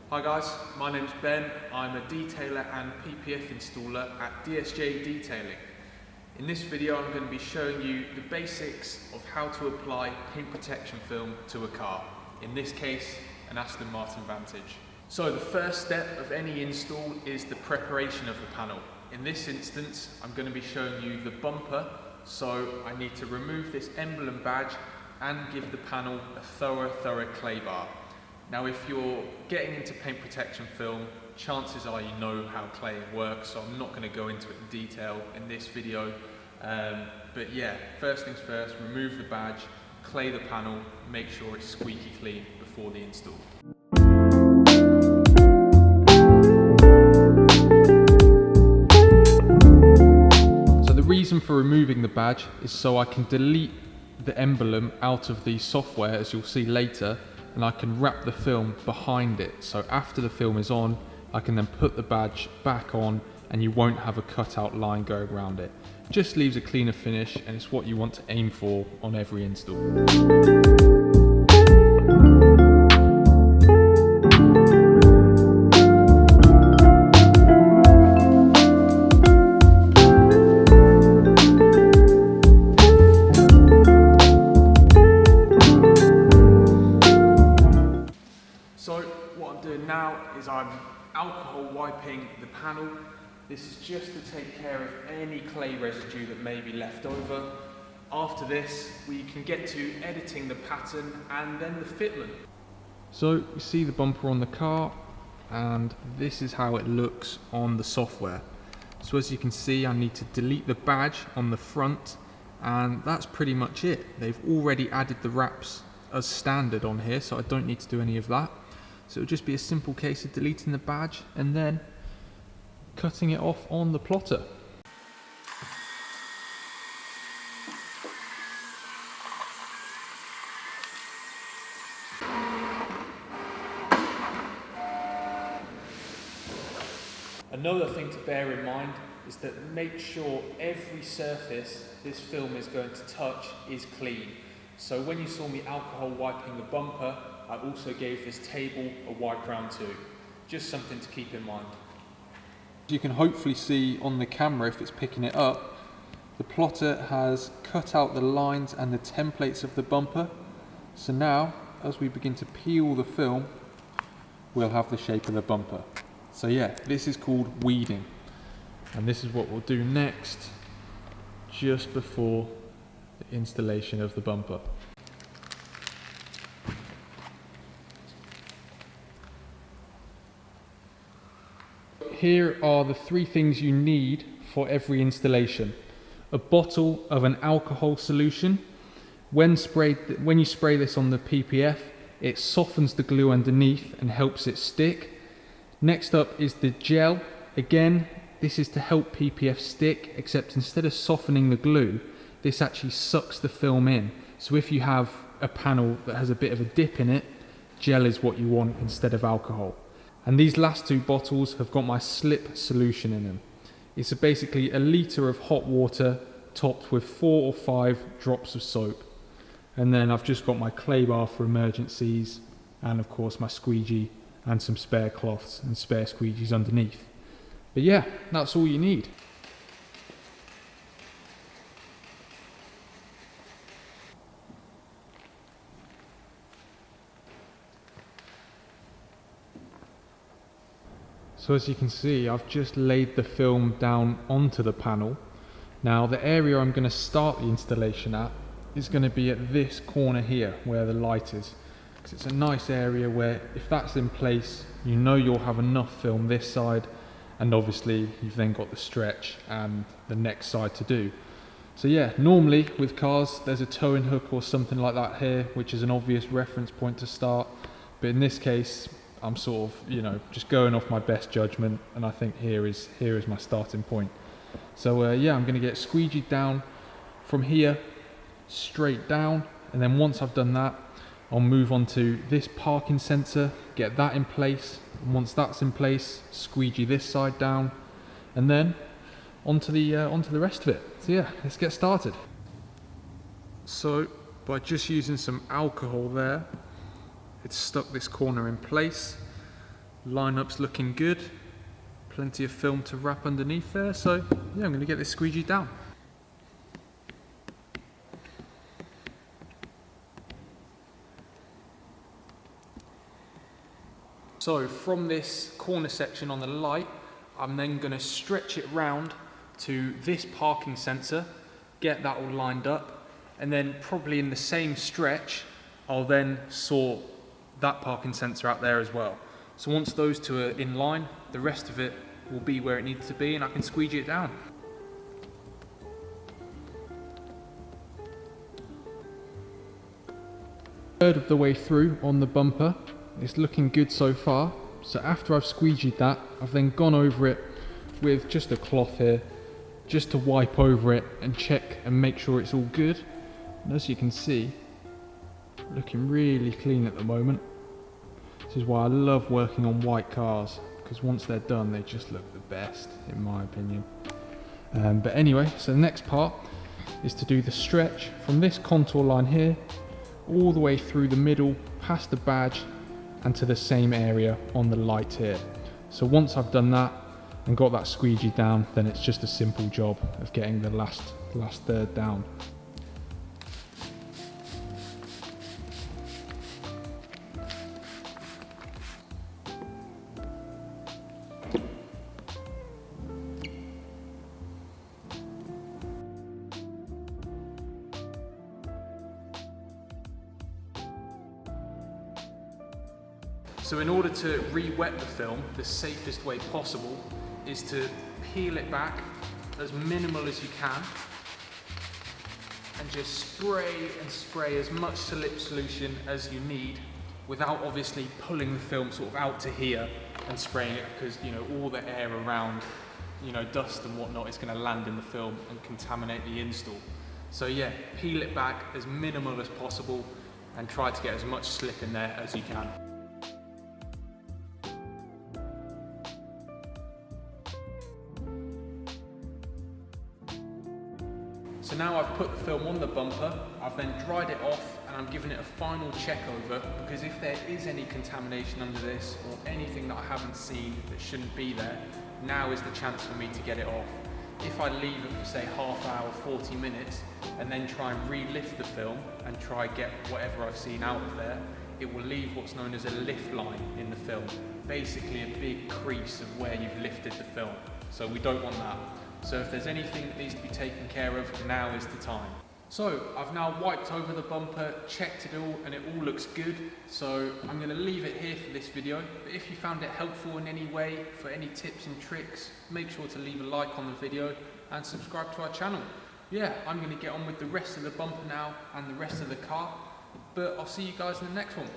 Hi guys, my name's Ben. I'm a detailer and PPF installer at DSJ Detailing. In this video I'm going to be showing you the basics of how to apply paint protection film to a car. In this case, an Aston Martin Vantage. So the first step of any install is the preparation of the panel. In this instance, I'm going to be showing you the bumper, so I need to remove this emblem badge and give the panel a thorough clay bar. Now if you're getting into paint protection film, chances are you know how clay works, so I'm not going to go into it in detail in this video. But yeah, first things first, remove the badge, clay the panel, make sure it's squeaky clean before the install. So the reason for removing the badge is so I can delete the emblem out of the software, as you'll see later, and I can wrap the film behind it. So after the film is on, I can then put the badge back on and you won't have a cutout line going around it. Just leaves a cleaner finish, and it's what you want to aim for on every install. So what I'm doing now is I'm alcohol wiping the panel. This is just to take care of any clay residue that may be left over. After this, we can get to editing the pattern and then the fitment. So you see the bumper on the car, and this is how it looks on the software. So as you can see, I need to delete the badge on the front, and that's pretty much it. They've already added the wraps as standard on here, so I don't need to do any of that. So it'll just be a simple case of deleting the badge and then cutting it off on the plotter. Another thing to bear in mind is that make sure every surface this film is going to touch is clean. So when you saw me alcohol wiping the bumper, I also gave this table a wipe round too. Just something to keep in mind. You can hopefully see on the camera, if it's picking it up, the plotter has cut out the lines and the templates of the bumper. So now, as we begin to peel the film, we'll have the shape of the bumper. So yeah, this is called weeding. And this is what we'll do next, just before the installation of the bumper. Here are the three things you need for every installation. A bottle of an alcohol solution. When you spray this on the PPF, it softens the glue underneath and helps it stick. Next up is the gel. Again, this is to help PPF stick, except instead of softening the glue, this actually sucks the film in. So if you have a panel that has a bit of a dip in it, gel is what you want instead of alcohol. And these last two bottles have got my slip solution in them. It's basically a litre of hot water topped with 4 or 5 drops of soap. And then I've just got my clay bar for emergencies, and of course my squeegee and some spare cloths and spare squeegees underneath. But yeah, that's all you need. So as you can see, I've just laid the film down onto the panel. Now the area I'm going to start the installation at is going to be at this corner here where the light is. Because it's a nice area where if that's in place, you know you'll have enough film this side, and obviously you've then got the stretch and the next side to do. So yeah, normally with cars there's a towing hook or something like that here, which is an obvious reference point to start. But in this case, I'm sort of, just going off my best judgment, and I think here is my starting point. So yeah, I'm going to get squeegeed down from here straight down, and then once I've done that, I'll move on to this parking sensor, get that in place, and once that's in place, squeegee this side down, and then onto the rest of it. So yeah, let's get started. So by just using some alcohol there, it's stuck this corner in place. Lineup's looking good. Plenty of film to wrap underneath there, so yeah, I'm going to get this squeegeed down. So from this corner section on the light, I'm then going to stretch it round to this parking sensor, get that all lined up, and then probably in the same stretch, I'll then saw that parking sensor out there as well. So once those two are in line, the rest of it will be where it needs to be and I can squeegee it down. Third of the way through on the bumper. It's looking good so far. So after I've squeegeed that, I've then gone over it with just a cloth here, just to wipe over it and check and make sure it's all good. And as you can see, looking really clean at the moment. This is why I love working on white cars, because once they're done, they just look the best, in my opinion. But anyway, so the next part is to do the stretch from this contour line here, all the way through the middle, past the badge, and to the same area on the light here. So once I've done that and got that squeegee down, then it's just a simple job of getting the last third down. So in order to re-wet the film, the safest way possible is to peel it back as minimal as you can and just spray as much slip solution as you need without obviously pulling the film sort of out to here and spraying it, because you know all the air around, you know, dust and whatnot is going to land in the film and contaminate the install. So yeah, peel it back as minimal as possible and try to get as much slip in there as you can. So now I've put the film on the bumper, I've then dried it off and I'm giving it a final check over, because if there is any contamination under this or anything that I haven't seen that shouldn't be there, now is the chance for me to get it off. If I leave it for say half hour, 40 minutes, and then try and relift the film and try get whatever I've seen out of there, it will leave what's known as a lift line in the film. Basically a big crease of where you've lifted the film. So we don't want that. So if there's anything that needs to be taken care of, now is the time. So I've now wiped over the bumper, checked it all, and it all looks good. So I'm going to leave it here for this video. But if you found it helpful in any way, for any tips and tricks, make sure to leave a like on the video and subscribe to our channel. Yeah, I'm going to get on with the rest of the bumper now and the rest of the car. But I'll see you guys in the next one.